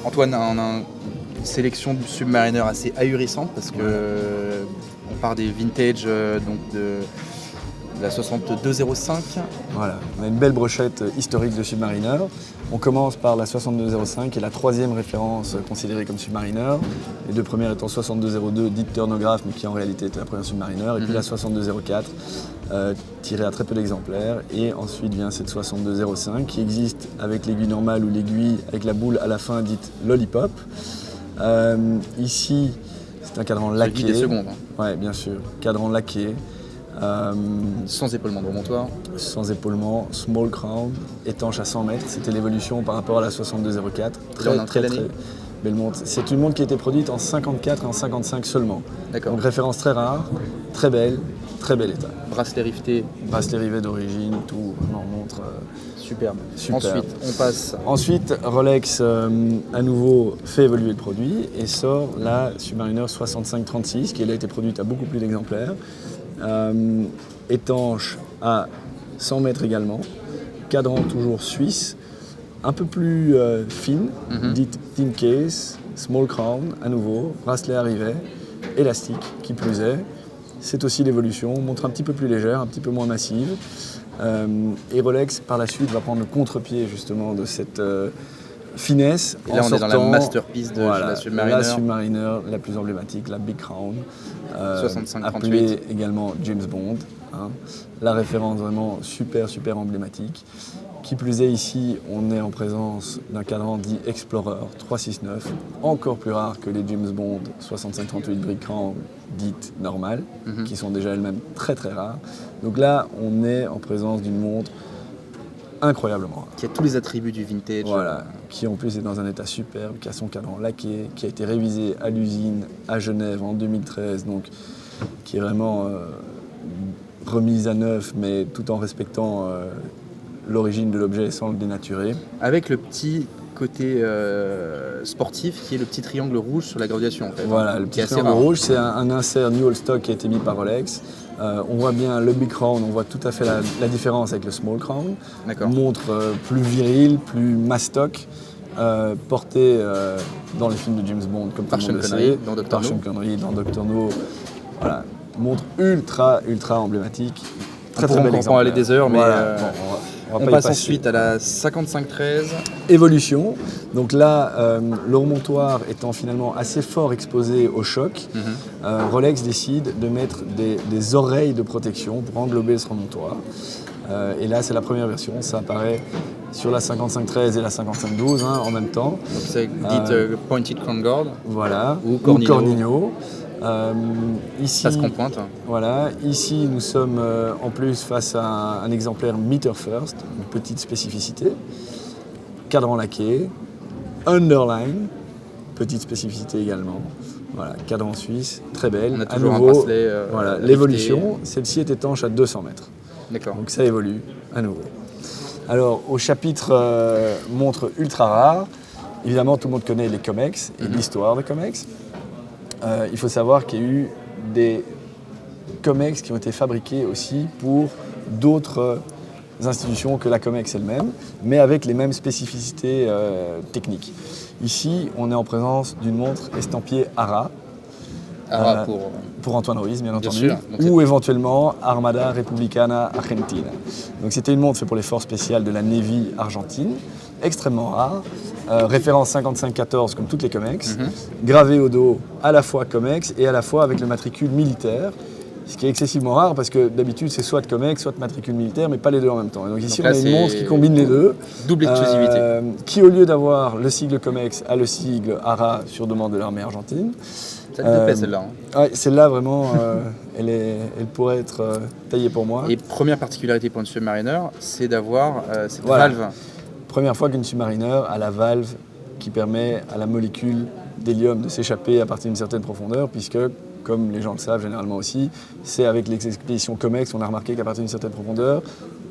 Antoine, on a une sélection de Submariner assez ahurissante parce que on part des vintage donc de la 6205. Voilà, on a une belle brochette historique de Submariner. On commence par la 6205 qui est la troisième référence considérée comme Submariner. Les deux premières étant 6202 dite turnographe mais qui en réalité était la première Submariner. Et puis la 6204 tirée à très peu d'exemplaires. Et ensuite vient cette 6205 qui existe avec l'aiguille normale ou l'aiguille avec la boule à la fin dite Lollipop. Ici c'est un cadran laqué. Des secondes. Ouais, bien sûr, cadran laqué. Sans épaulement de remontoir. Sans épaulement, small crown, étanche à 100 mètres. C'était l'évolution par rapport à la 6204. Très belle montre. C'est une montre qui a été produite en 54 et en 55 seulement. D'accord. Donc référence très rare, très bel état. Bracelet rifté. Bracelet rivet d'origine, tout, vraiment montre superbe. Superbe. Ensuite, on passe. Ensuite, Rolex à nouveau fait évoluer le produit et sort la Submariner 6536 qui elle a été produite à beaucoup plus d'exemplaires. Étanche à 100 mètres également, cadran toujours suisse, un peu plus fine, dite thin case, small crown à nouveau, bracelet à rivet, élastique qui plus est. C'est aussi l'évolution, montre un petit peu plus légère, un petit peu moins massive. Et Rolex par la suite va prendre le contre-pied justement de cette finesse. Et là on est dans la masterpiece de la Submariner. La Submariner la plus emblématique, la Big Crown. 65-38. Appelée également James Bond. Hein. La référence vraiment super emblématique. Qui plus est ici, on est en présence d'un cadran dit Explorer 369, encore plus rare que les James Bond 65-38 Big Crown dites normales, qui sont déjà elles-mêmes très rares. Donc là, on est en présence d'une montre incroyablement rare. Qui a tous les attributs du vintage. Voilà, qui en plus est dans un état superbe, qui a son cadran laqué, qui a été révisé à l'usine à Genève en 2013, donc qui est vraiment remise à neuf, mais tout en respectant l'origine de l'objet sans le dénaturer. Avec le petit côté sportif qui est le petit triangle rouge sur la graduation en fait. Voilà, le petit triangle rouge, c'est un insert New Old Stock qui a été mis par Rolex. On voit bien le Big Crown, on voit tout à fait la différence avec le Small Crown. Montre plus viril, plus mastoc, porté dans les films de James Bond comme tout le monde le sait. Par Sean Connery, dans Dr. No. Voilà, montre ultra emblématique. Très belle exemplaire. On peut aller des heures, mais voilà. On passe ensuite à la 5513. Évolution. Donc là, le remontoir étant finalement assez fort exposé au choc, Rolex décide de mettre des oreilles de protection pour englober ce remontoir. Et là, c'est la première version. Ça apparaît sur la 5513 et la 5512 en même temps. C'est dit Pointed Crown Guard. Voilà. Ou Cornino. Ici, ça se compointe. Voilà. Ici, nous sommes en plus face à un exemplaire Meter First, une petite spécificité. Cadran laqué, underline, petite spécificité également. Voilà, cadran suisse, très belle. On a toujours à nouveau, un bracelet. Voilà, l'évolution, celle-ci est étanche à 200 mètres. D'accord. Donc ça évolue à nouveau. Alors, au chapitre montre ultra rare, évidemment, tout le monde connaît les Comex et l'histoire des Comex. Il faut savoir qu'il y a eu des Comex qui ont été fabriqués aussi pour d'autres institutions que la Comex elle-même, mais avec les mêmes spécificités techniques. Ici, on est en présence d'une montre estampillée ARA. ARA pour Antoine Ruiz, bien entendu, sûr. ou éventuellement Armada Republicana Argentina. Donc c'était une montre faite pour les forces spéciales de la Navy argentine, extrêmement rare, référence 5514 comme toutes les Comex, gravée au dos à la fois Comex et à la fois avec le matricule militaire, ce qui est excessivement rare parce que d'habitude c'est soit Comex, soit matricule militaire, mais pas les deux en même temps. Et donc ici on a une montre qui combine les deux. Double exclusivité. Qui au lieu d'avoir le sigle Comex a le sigle ARA sur demande de l'armée argentine. Ça te plaît celle-là Ouais, celle-là vraiment, elle pourrait être taillée pour moi. Et première particularité pour une Submariner, c'est d'avoir cette valve. Première fois qu'une Submariner a la valve qui permet à la molécule d'hélium de s'échapper à partir d'une certaine profondeur, puisque, comme les gens le savent généralement aussi, c'est avec les expéditions Comex qu'on a remarqué qu'à partir d'une certaine profondeur,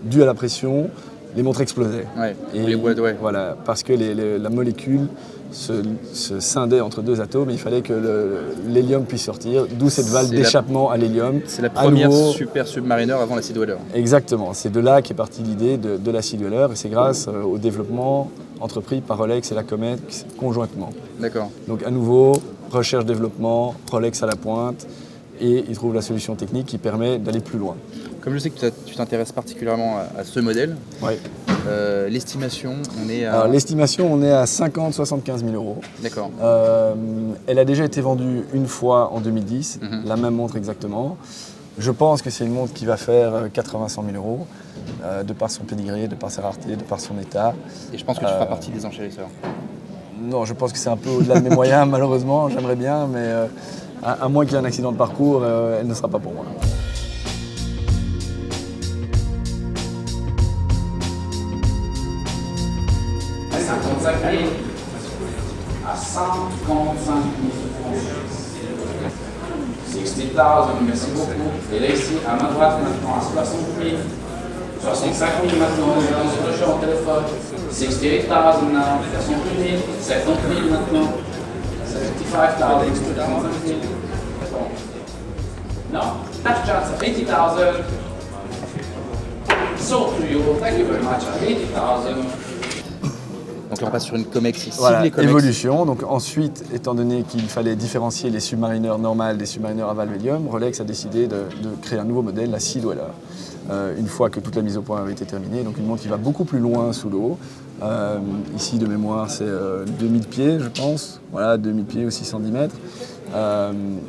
dû à la pression, les montres explosaient. Ouais, et les boîtes, ouais. Voilà, parce que la molécule se scindait entre deux atomes et il fallait que l'hélium puisse sortir, d'où cette valve d'échappement à l'hélium. C'est la première super Submariner avant l'acid Weller. Exactement, c'est de là qu'est partie l'idée de l'acid Weller et c'est grâce au développement entrepris par Rolex et la Comex conjointement. D'accord. Donc à nouveau, recherche-développement, Rolex à la pointe, et ils trouvent la solution technique qui permet d'aller plus loin. Comme je sais que tu t'intéresses particulièrement à ce modèle, Ouais. l'estimation, on est à... Alors l'estimation, on est à 50-75 000 euros. D'accord. Elle a déjà été vendue une fois en 2010, la même montre exactement. Je pense que c'est une montre qui va faire 80-100 000 euros, de par son pédigré, de par sa rareté, de par son état. Et je pense que tu feras partie des enchérisseurs. Non, je pense que c'est un peu au-delà de mes moyens, malheureusement. J'aimerais bien, mais à moins qu'il y ait un accident de parcours, elle ne sera pas pour moi. À 135 000 60 000, merci beaucoup. Et là ici, à ma droite maintenant, à 60 000, 65 000 maintenant, on se recherche en téléphone. 68 000 now, 60 000, 70 000 maintenant, 75 000, 75 000. No, last chance of 80,000. Sold to you, thank you very much, at 80,000. Donc là, on passe sur une Comex ici, Voilà, les Comex. évolution. Donc ensuite, étant donné qu'il fallait différencier les submarineurs normales des submarineurs à valve hélium, Rolex a décidé de créer un nouveau modèle, la Sea Dweller. Une fois que toute la mise au point avait été terminée, donc une montre qui va beaucoup plus loin sous l'eau. Ici, de mémoire, c'est 2000 pieds, je pense. Voilà, 2000 pieds ou 610 mètres.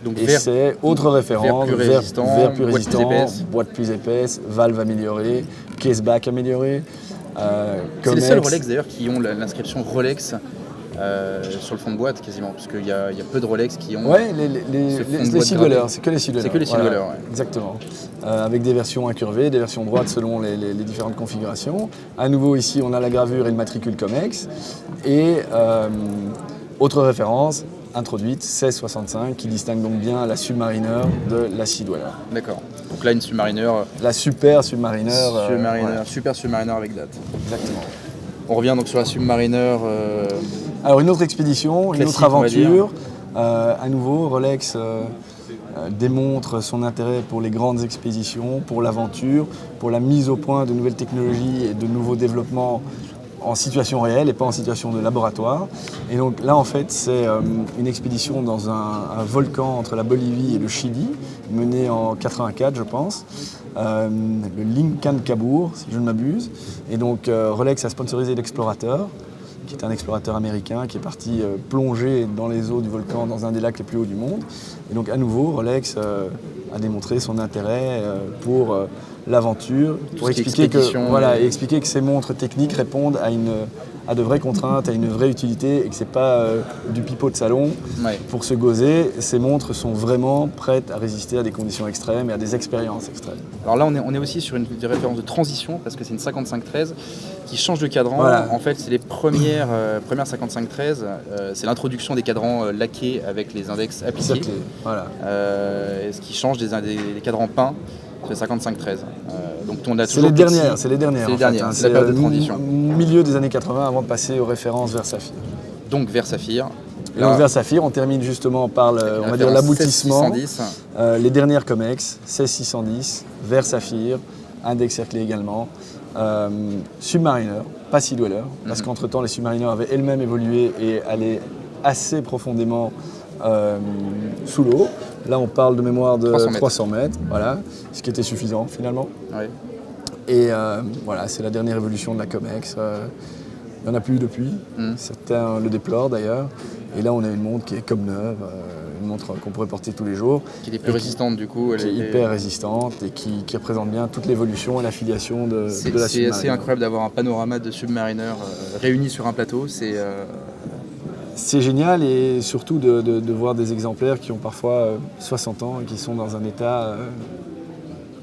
Donc et c'est autre référence, verre plus résistant, boîte plus épaisse, valve améliorée, caseback amélioré. C'est les seuls Rolex d'ailleurs qui ont l'inscription Rolex sur le fond de boîte quasiment, parce qu'il y a peu de Rolex qui ont les Sea Dweller, c'est que les Sea Dweller. C'est que les Sea Dweller, voilà, ouais. Exactement. Avec des versions incurvées, des versions droites selon les différentes configurations. À nouveau ici, on a la gravure et le matricule Comex. Et autre référence introduite, 1665, qui distingue donc bien la Submariner de la Sea Dweller. D'accord. Donc là, une Submariner. La super Submariner. Voilà. Super Submariner avec date. Exactement. On revient donc sur la Submariner. Alors une autre expédition, une classique, autre aventure. À nouveau, Rolex démontre son intérêt pour les grandes expéditions, pour l'aventure, pour la mise au point de nouvelles technologies et de nouveaux développements en situation réelle et pas en situation de laboratoire. Et donc là, en fait, c'est une expédition dans un volcan entre la Bolivie et le Chili, menée en 84, je pense, le Lincoln-Cabour, si je ne m'abuse. Et donc Rolex a sponsorisé l'explorateur, qui est un explorateur américain qui est parti plonger dans les eaux du volcan dans un des lacs les plus hauts du monde. Et donc à nouveau, Rolex a démontré son intérêt pour l'aventure, pour expliquer que ces montres techniques répondent à de vraies contraintes, à une vraie utilité et que c'est pas du pipeau de salon pour se gauzer. Ces montres sont vraiment prêtes à résister à des conditions extrêmes et à des expériences extrêmes. Alors là, on est aussi sur une référence de transition parce que c'est une 5513 qui change de cadran. Voilà. En fait, c'est les premières 5513. C'est l'introduction des cadrans laqués avec les index appliqués. Voilà. Ce qui change des cadrans peints. C'est 5513. Donc on a c'est les dernières. C'est la période de transition. Milieu des années 80 avant de passer aux références vers Saphir. Donc vers Saphir. Et donc vers Saphir, on termine justement par on va dire l'aboutissement. 16610. Les dernières Comex, 16610, vers Saphir, index cerclé également. Submariner, pas Sea Dweller, parce qu'entre-temps les Submariners avaient elles-mêmes évolué et allaient assez profondément sous l'eau. Là, on parle de mémoire de 300 mètres, voilà, ce qui était suffisant finalement. Ouais. Et voilà, c'est la dernière évolution de la Comex. Il n'y en a plus depuis. Certains le déplorent d'ailleurs. Et là, on a une montre qui est comme neuve, une montre qu'on pourrait porter tous les jours. Qui est plus résistante du coup. Qui est hyper résistante et qui représente bien toute l'évolution et l'affiliation de la Submariner. C'est assez incroyable d'avoir un panorama de Submariner réunis sur un plateau. C'est génial et surtout de voir des exemplaires qui ont parfois 60 ans et qui sont dans un état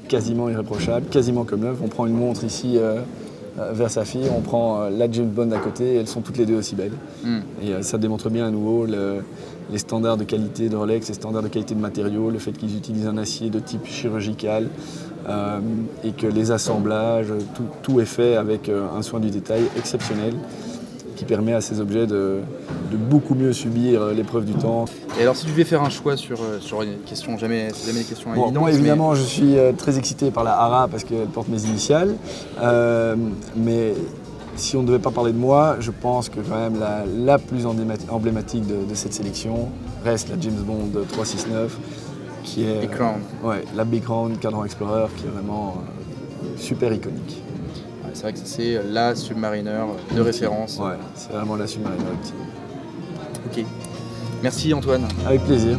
quasiment irréprochable, quasiment comme neuf. On prend une montre ici vers Saphir, on prend la James Bond à côté et elles sont toutes les deux aussi belles. Et ça démontre bien à nouveau les standards de qualité de Rolex, les standards de qualité de matériaux, le fait qu'ils utilisent un acier de type chirurgical et que les assemblages, tout est fait avec un soin du détail exceptionnel, qui permet à ces objets de beaucoup mieux subir l'épreuve du temps. Et alors si tu devais faire un choix sur une question, jamais des questions évidentes. Moi évidemment je suis très excité par la Hara parce qu'elle porte mes initiales, mais si on ne devait pas parler de moi, je pense que quand même la plus emblématique de cette sélection reste la James Bond 369, qui est Big Round. Ouais, la Big Round Cadran Explorer, qui est vraiment super iconique. Ouais, c'est vrai que c'est la Submariner de référence. Ouais, c'est vraiment la Submariner ultime. Ok. Merci Antoine. Avec plaisir.